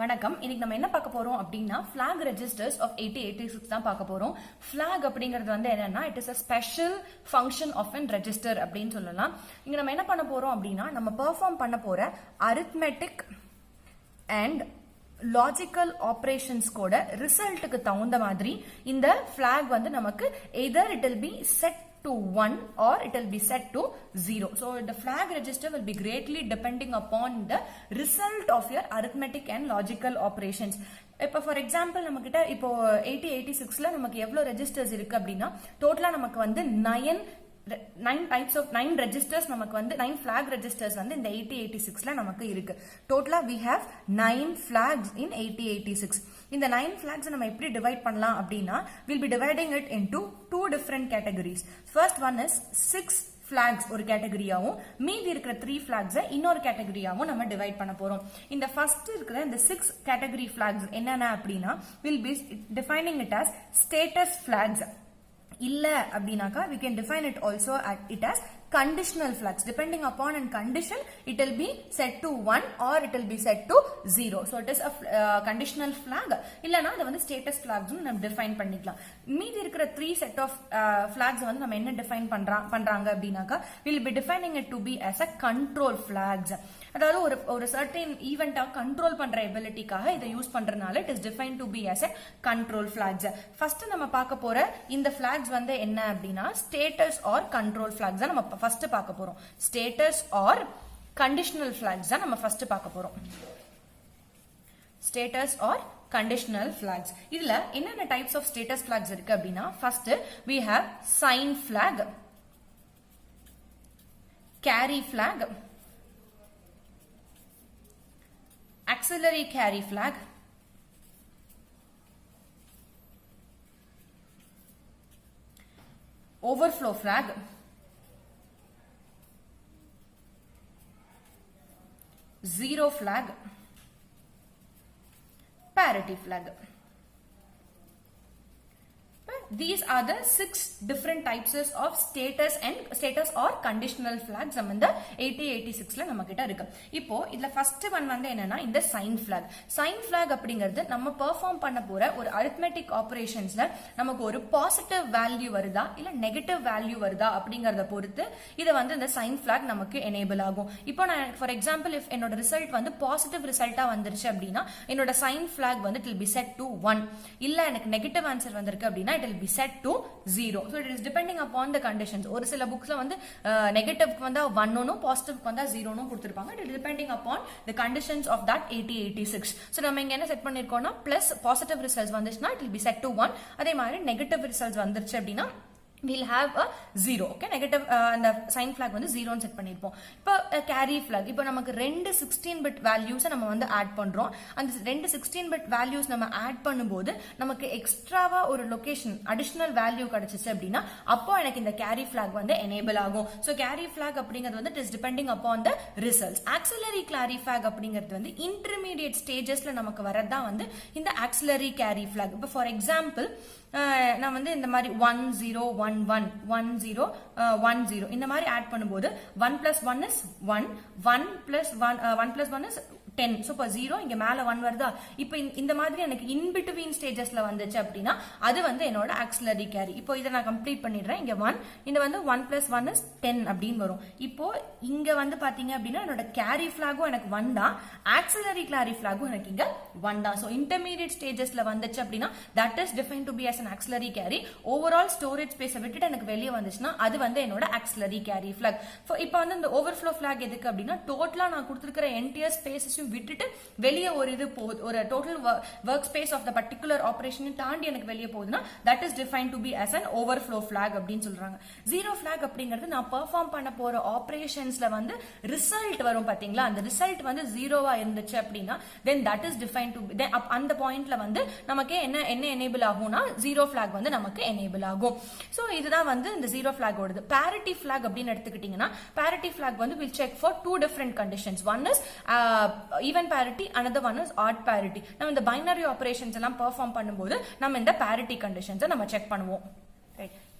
வணக்கம். இன்னைக்கு நம்ம என்ன பார்க்க போறோம் அப்படின்னா flag registers of 8086 தான் பார்க்க போறோம். flag அப்படிங்கிறது வந்து என்னன்னா it is a special function of an register அப்படின்னு சொல்லலாம். இங்க நம்ம என்ன பண்ண போறோம் அப்படின்னா நம்ம பெர்ஃபார்ம் பண்ண போற arithmetic and லாஜிக்கல் ஆபரேஷன்ஸ் கூட ரிசல்ட்டுக்கு தகுந்த மாதிரி இந்த flag வந்து நமக்கு either it will be set to 1 or it will be set to 0. So the flag register will be greatly depending upon the result of your arithmetic and logical operations. இப்போ for example நம்ம கிட்ட இப்போ 8086ல நமக்கு எவ்வளவு registers இருக்கு அப்படின்னா டோட்டலா நமக்கு வந்து 9 registers நமக்கு வந்து 9 flag registers வந்து இந்த 8086ல நமக்கு இருக்கு. டோட்டலா we have 9 flags in 8086. இந்த 9 flags நம்ம எப்படி டிவைட் பண்ணலாம் அப்படின்னா we'll be dividing it into two different categories. First one is 6 flags ஒரு கேட்டகரியாவும் மீதி இருக்கிற 3 flags இன்னொரு கேட்டகரியாவும் நம்ம டிவைட் பண்ண போறோம். இந்த ஃபர்ஸ்ட் இருக்கிற இந்த 6 கேட்டகரி flags என்னென்ன அப்படின்னா we'll be defining it as status flags. இல்ல அப்படினாக்கா we can define it also it as conditional flags. Depending upon a condition it will be set to 1 or it will be set to 0. So it is a conditional flag. இல்லனா அது வந்து status flags நம்ம define பண்ணிக்கலாம். மீதி இருக்கிற 3 set of flags வந்து நம்ம என்ன டிஃபைன் பண்றாங்க அப்படினாக்கா we'll be defining it to be as a control flags. அதாவது ஒரு certain event கண்ட்ரோல் பண்ற எபிலிட்டிக்காக இதை யூஸ் பண்றதுனால it is defined to be as a control flags. First நம்ம பார்க்க போற இந்த flags வந்து என்ன அப்படினா status or control flags நம்ம ஃபர்ஸ்ட் பார்க்க போறோம். status or conditional flags தான் நம்ம ஃபர்ஸ்ட் பார்க்க போறோம். status or conditional flags. இதுல என்னென்ன டைப்ஸ் ஆஃப் status flags இருக்கு அப்படினா first we have sign flag, carry flag, auxiliary carry flag, overflow flag, zero flag, parity flag. These are the 6 different types of status or conditional flags நம்ம இந்த 8086ல நம்ம கிட்ட இருக்கு. இப்போ இதுல ஃபர்ஸ்ட் ஒன் வந்து என்னன்னா இந்த sign flag. sign flag அப்படிங்கிறது நம்ம பெர்ஃபார்ம் பண்ண போற ஒரு arithmetic operations-ல நமக்கு ஒரு பாசிட்டிவ் வேல்யூ வருதா இல்ல நெகட்டிவ் வேல்யூ வருதா அப்படிங்கறத பொறுத்து இத வந்து இந்த sign flag நமக்கு எனேபிள் ஆகும். இப்போ நான் ஃபார் எக்ஸாம்பிள் if என்னோட ரிசல்ட் வந்து பாசிட்டிவ் ரிசல்ட்டா வந்துருச்சு அப்படின்னா என்னோட sign flag வந்து it will be set to 1. இல்ல எனக்கு நெகட்டிவ் ஆன்சர் வந்திருக்கு அப்படின்னா it will be set to 0. So it is depending upon the conditions. ஒரு சில புக்ஸ்ல வந்து நெகட்டிவ்க்கு வந்தா 1 னும் பாசிட்டிவ்க்கு வந்தா 0 னும் கொடுத்திருப்பாங்க. It is depending upon the conditions of that 8086. So நம்ம இங்க என்ன செட் பண்ணிருக்கோம்னா plus positive results வந்துச்சுனா it will be set to 1. அதே மாதிரி நெகட்டிவ் ரிசல்ட்ஸ் வந்துருச்சு அப்படின்னா we'll have a 0. okay negative அந்த sign flag வந்து 0 ன்னு செட் பண்ணிருப்போம். இப்போ carry flag இப்போ நமக்கு ரெண்டு 16 bit values நம்ம வந்து ஆட் பண்றோம். அந்த ரெண்டு 16 bit values நம்ம ஆட் பண்ணும்போது நமக்கு எக்ஸ்ட்ராவா ஒரு லொகேஷன் அடிஷனல் வேல்யூ கிடைச்சிச்சு அப்படின்னா அப்போ எனக்கு இந்த carry flag வந்து எனேபிள் ஆகும். சோ carry flag அப்படிங்கிறது வந்து it is depending upon the results. auxiliary carry flag அப்படிங்கிறது வந்து intermediate stagesல நமக்கு வரதா வந்து இந்த auxiliary carry flag. இப்போ ஃபார் எக்ஸாம்பிள் நான் வந்து இந்த மாதிரி 1 0 1 1 1 0 1 0 இந்த மாதிரி ஆட் பண்ணும்போது 1 plus 1 is 1 1 plus 1 is 10. So இப்போ 0 இங்க மேல 1 வருதா? இப்போ இந்த மாதிரி எனக்கு இன் பிட்வீன் ஸ்டேஜஸ்ல வந்துச்சு அப்படின்னா அது வந்து என்னோட ஆக்சிலரி கேரி. இப்போ இதை நான் கம்ப்ளீட் பண்ணிடுறேன். இங்க 1 இந்த வந்து 1 plus 1 is 10 அப்படின்னு வரும். இப்போ இங்க வந்து பாத்தீங்க அப்படின்னா என்னோட கேரி பிளாகும் எனக்கு 1 தான், ஆக்சிலரி கேரி பிளாகும் எனக்கு இங்க 1 தான். சோ இன்டர்மீடியட் ஸ்டேஜஸ்ல வந்துச்சு அப்படின்னா that is defined to be as an auxiliary carry. Overall storage ஸ்பேஸை விட்டுட்டு எனக்கு வெளியே வந்துச்சுன்னா அது வந்து என்னோட ஆக்சிலரி கேரி பிளாக். இப்போ வந்து இந்த ஓவர்ஃப்ளோ பிளாக் எதுக்கு அப்படின்னா டோட்டலா நான் கொடுத்திருக்கிற என்டையர் ஸ்பேஸஸையும் விட்டுட்டு வெளியே ஒரு இது போகுது, ஒரு total work space of the particular operation தாண்டி எனக்கு வெளியே போகுதுன்னா that is defined to be as an overflow flag அப்படின்னு சொல்றாங்க. ஜீரோ flag அப்படிங்கிறது நான் பெர்ஃபார்ம் பண்ண போற ஆபரேஷன்ஸ்ல வந்து ரிசல்ட் வரும் பாத்தீங்களா, அந்த ரிசல்ட் வந்து ஜீரோவா இருந்துச்சு அப்படின்னா then that is defined to be அந்த பாயிண்ட்ல வந்து நமக்கு என்ன எனேபிள் ஆகும்னா ஜீரோ flag வந்து நமக்கு எனேபிள் ஆகும். சோ இதுதான் வந்து இந்த ஜீரோ flag ஓடுது. parity flag அப்படின்னு எடுத்துக்கிட்டீங்கன்னா parity flag வந்து will check for two different conditions. One is even parity, another one is odd parity. நம்ம இந்த binary operations எல்லாம் perform பண்ணும்போது நம்ம இந்த parity conditions நம்ம செக் பண்ணுவோம்.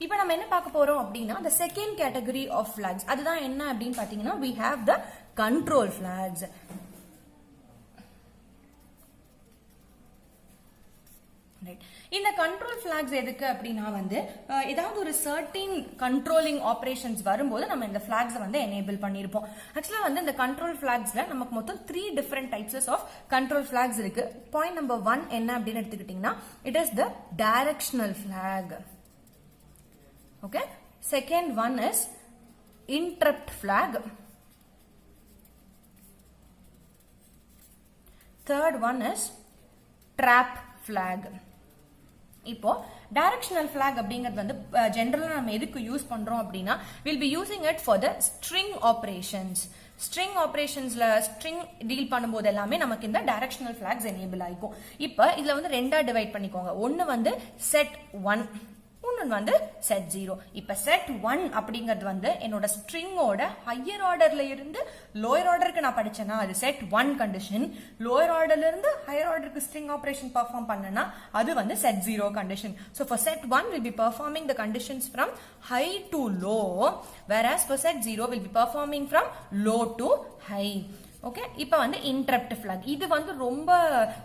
இப்போ நம்ம என்ன பார்க்க போறோம் அப்படின்னா the second category of flags. அதுதான் என்ன அப்படின்னு பாத்தீங்கன்னா we have the control flags. இந்த கண்ட்ரோல் பிளாக்ஸ் எதுக்கு அப்படின்னா வந்து ஏதாவது ஒரு சர்டின் கண்ட்ரோலிங் ஆபரேஷன்ஸ் வரும்போது நம்ம இந்த பிளாக்ஸ் வந்து எனேபிள் பண்ணிருப்போம். ஆக்சுவலா வந்து இந்த கண்ட்ரோல் பிளாக்ஸ்ல நமக்கு மொத்தம் 3 different types of control blocks இருக்கு. பாயிண்ட் நம்பர் 1 என்ன அப்படின்னு எடுத்துக்கிட்டீங்கன்னா it is the directional block. Okay, second one is interrupt block. third one is trap flag. இப்போ டைரக்ஷனல் பிளாக் அப்படிங்கிறது வந்து ஜெனரலா நம்ம எதுக்கு யூஸ் பண்றோம் அப்படின்னா will be using it for the string operations. ஸ்ட்ரிங் ஆபரேஷன்ஸ்ல ஸ்ட்ரிங் டீல் பண்ணும்போது எல்லாமே நமக்கு இந்த டைரக்ஷனல் பிளாக்ஸ் எனேபிள் ஆயிக்கும். இப்போ இதுல வந்து ரெண்டா டிவைட் பண்ணிக்கோங்க. ஒன்னு வந்து செட் 1, இன்னொன்னு வந்து செட் 0. இப்ப செட் 1 அப்படிங்கிறது வந்து என்னோட ஸ்ட்ரிங்கோட ஹையர் ஆர்டர்ல இருந்து லோயர் ஆர்டருக்கு நான் படிச்சேன்னா அது செட் 1 கண்டிஷன். லோயர் ஆர்டர்ல இருந்து ஹையர் ஆர்டருக்கு ஸ்ட்ரிங் ஆபரேஷன் பெர்ஃபார்ம் பண்ணனா அது வந்து set 0 condition. So for set 1 will be performing the conditions from high to low, whereas for set 0 will be performing from low to high. Okay, இப்போ வந்து interrupt black இது வந்து ரொம்ப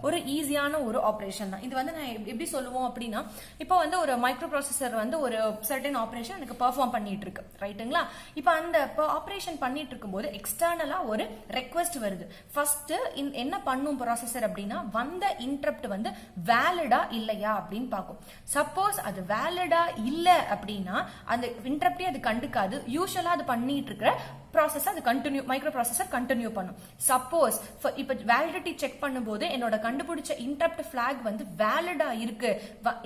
ஒரு ஈஸியான ஒரு ஆபரேஷன் தான். இது வந்து நான் எப்படி சொல்லுவோம் அப்படின்னா இப்போ வந்து ஒரு மைக்ரோ ப்ராசஸர் வந்து ஒரு சர்டன் ஆபரேஷன் எனக்கு பெர்ஃபார்ம் பண்ணிட்டு இருக்கு, ரைட்டுங்களா? இப்போ அந்த ஆபரேஷன் பண்ணிட்டு இருக்கும்போது எக்ஸ்டர்னலா ஒரு ரெக்வெஸ்ட் வருது. ஃபர்ஸ்ட் என்ன பண்ணும் ப்ராசஸர் அப்படின்னா வந்த இன்டரப்ட் வந்து வேலிடா இல்லையா அப்படின்னு பார்க்கும். சப்போஸ் அது வேலிடா இல்ல அப்படின்னா அந்த இன்டரப்டே அது கண்டுக்காது. யூசுவலா அது பண்ணிட்டு இருக்கிற ப்ராசஸ் அது கண்டினியூ மைக்ரோ ப்ராசஸர் கண்டினியூ பண்ணும். சப்போஸ் இப்ப வேலிடிட்டி செக் பண்ணும்போது என்னோட கண்டுபிடிச்ச இன்டரப்ட் பிளாக் வந்து வேலிடா இருக்கு,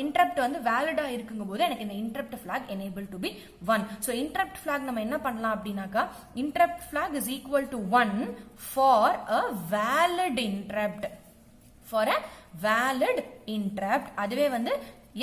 இன்டரப்ட் வந்து வேலிடா இருக்குங்கும் போது எனக்கு இந்த interrupt block enable to be 1. So interrupt block நம்ம என்ன பண்ணலாம் அப்படின்னாக்கா interrupt block is equal to 1 for a valid interrupt. For a valid interrupt. அதுவே வந்து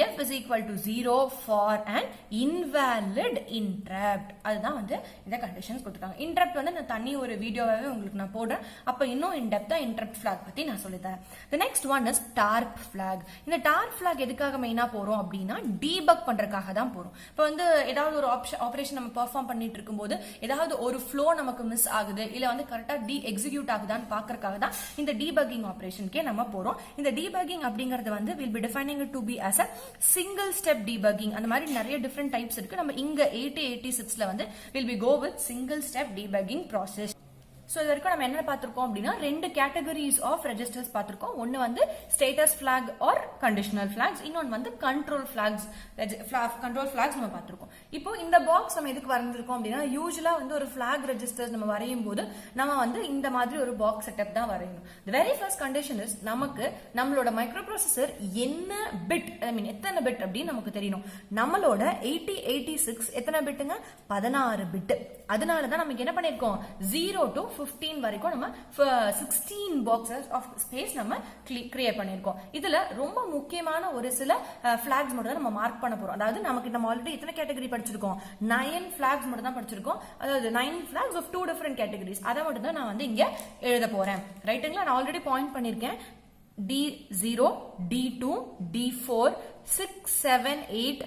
f is equal to 0 for an invalid interrupt. அதுதான் வந்து இந்த கண்டிஷன்ஸ் கொடுத்துருக்காங்க. இன்டரப்ட் வந்து நான் தனி ஒரு வீடியோவாவே உங்களுக்கு நான் போடுறேன். அப்ப இன்னும் இன்டெப்தா இன்டரப்ட் பிளாக் பத்தி நான் சொல்லித்தரேன். The next one is TARP flag. இந்த TARP flag எதுக்காக மெயினா போறோம் அப்படின்னா டீபக் பண்றதுக்காக தான் போறோம். இப்போ வந்து ஏதாவது ஒரு ஆபரேஷன் நம்ம பெர்ஃபார்ம் பண்ணிட்டு இருக்கும்போது ஏதாவது ஒரு ஃப்ளோ நமக்கு மிஸ் ஆகுது இல்ல வந்து கரெக்டா எக்ஸிக்யூட் ஆகுதான்னு பாக்குறதுக்காக தான் இந்த டீபக்கிங் ஆபரேஷனுக்கே நம்ம போறோம். இந்த டீபக்கிங் அப்படிங்கறது வந்து will be defining it to be as a single step debugging. அந்த மாதிரி நிறைய டிஃபரெண்ட் டைப்ஸ் இருக்கு. நம்ம இங்க 8086ல வந்து will be go with single step debugging process. So இது வரைக்கும் நம்ம என்ன பார்த்திருக்கோம் அப்படின்னா ரெண்டு கேட்டகரிஸ் ஆஃப் ரெஜிஸ்டர்ஸ் பார்த்திருக்கோம். ஒன்னு வந்து status block or conditional blocks, இன்னொன்னு வந்து கண்ட்ரோல் பிளாக்ஸ். கண்ட்ரோல் பிளாக்ஸ் நம்ம பார்த்திருக்கோம். இப்போ இந்த பாக்ஸ் நம்ம எதுக்கு வரைஞ்சிருக்கோம் அப்படின்னா யூசுவலா வந்து ஒரு பிளாக் ரெஜிஸ்டர்ஸ் நம்ம வரையும் போது நம்ம வந்து இந்த மாதிரி ஒரு பாக்ஸ் செட்டப் தான் வரையணும். The very first condition is நமக்கு நம்மளோட மைக்ரோ ப்ராசஸர் என்ன பிட், ஐ மீன் எத்தனை பிட் அப்படின்னு நமக்கு தெரியணும். நம்மளோட 8086 எத்தனை பிட்டுங்க? 16 பிட். அதனாலதான் நமக்கு என்ன பண்ணிருக்கோம் 0 to 15 வரைக்கும் நம்ம 16 பாக்ஸஸ் ஆஃப் ஸ்பேஸ் நம்ம கிரியேட் பண்ணிருக்கோம். இதுல ரொம்ப முக்கியமான ஒரு சில பிளாக்ஸ் மட்டும் தான் நம்ம மார்க் பண்ண போறோம். அதாவது நமக்கு நம்ம ஆல்ரெடி எத்தனை கேட்டகரி படிச்சிருக்கோம்? 9 பிளாக்ஸ் மட்டும் தான் படிச்சிருக்கோம். அதாவது 9 பிளாக்ஸ் ஆஃப் 2 டிஃபரெண்ட் கேட்டகரிஸ். அதை மட்டும் தான் நான் வந்து இங்க எழுத போறேன், ரைட்டுங்களா? நான் ஆல்ரெடி பாயிண்ட் பண்ணிருக்கேன். D0, D2, D4, 6, 7, 8,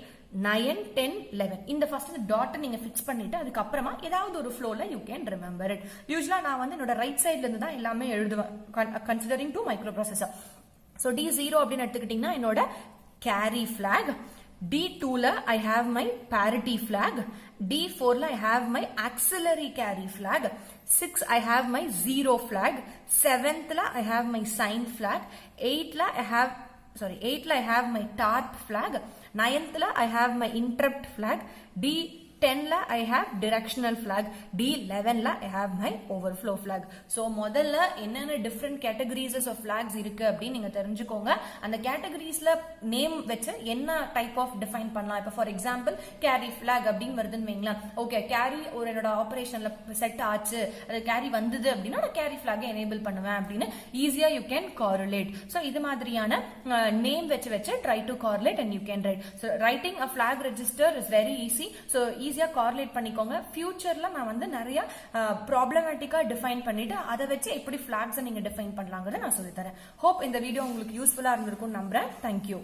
9, 10, 11. இந்த ஃபர்ஸ்ட் டாட் நீங்க ஃபிக்ஸ் பண்ணிட்டு அதுக்கு அப்புறமா ஏதாவது ஒரு ஃப்ளோல யூ கேன் ரிமெம்பர் இட். யூசுவலா நான் வந்து என்னோட ரைட் சைடுல இருந்து தான் எல்லாமே எழுதுவேன் considering to micro processor. So D0 அப்படின்னு எடுத்துக்கிட்டீங்கன்னா என்னோட கேரி பிளாக். D2 ல I have my parity flag. D4 ல I have my auxiliary carry flag. 6 I have my zero flag. 7th ல I have my sign flag. 8th ல I have my TARP flag. 9th ல I have my interrupt flag. D10 ல I have directional flag. D11 ல I have my overflow flag. So முதல்ல என்னென்ன different categories of flags இருக்கு அப்படின்னு நீங்க தெரிஞ்சுக்கோங்க. அந்த categoriesல நேம் வச்சு என்ன டைப் ஆஃப் டிஃபைன் பண்ணலாம். இப்போ ஃபார் எக்ஸாம்பிள் கேரி flag அப்படின்னு வருதுன்னு வைங்களா, ஓகே கேரி ஒரு என்னோட ஆபரேஷன்ல செட் ஆச்சு, அது கேரி வந்தது அப்படின்னா நான் கேரி flag எனேபிள் பண்ணுவேன் அப்படின்னு ஈஸியா யூ கேன் correlate. ஸோ இது மாதிரியான நேம் வச்சு try to correlate and you can write. So writing a flag register is very easy. So ஈஸியா கார்லேட் பண்ணிக்கோங்க. ஃபியூச்சர்ல நான் வந்து நிறைய ப்ராப்ளமேட்டிக்கா டிஃபைன் பண்ணிட்டு அதை வச்சு எப்படி பிளாக்ஸ் நீங்க டிஃபைன் பண்ணலாங்கிறத நான் சொல்லித்தரேன். ஹோப் இந்த வீடியோ உங்களுக்கு யூஸ்ஃபுல்லா இருந்திருக்கும் நம்புறேன். தேங்க்யூ.